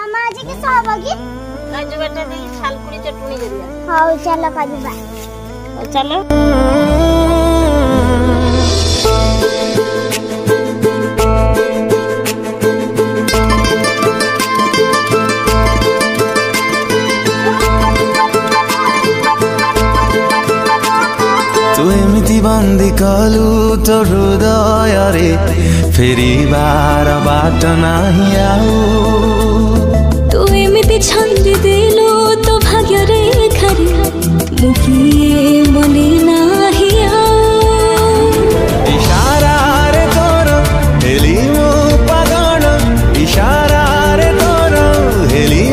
मामा आज के सहभागी काजू बेटा दे छालकुड़ी चटनी करिया। हां चलो काजू बा चलो तू एमती बंदी कलु तो हृदय रे फेरी बार बाट नाही आऊ तू एमती छंदी देलु तो भाग्य रे खरी मुकिए मने नाही आऊ इशारा रे तोर हेली मो पगण इशारा रे तोर हेली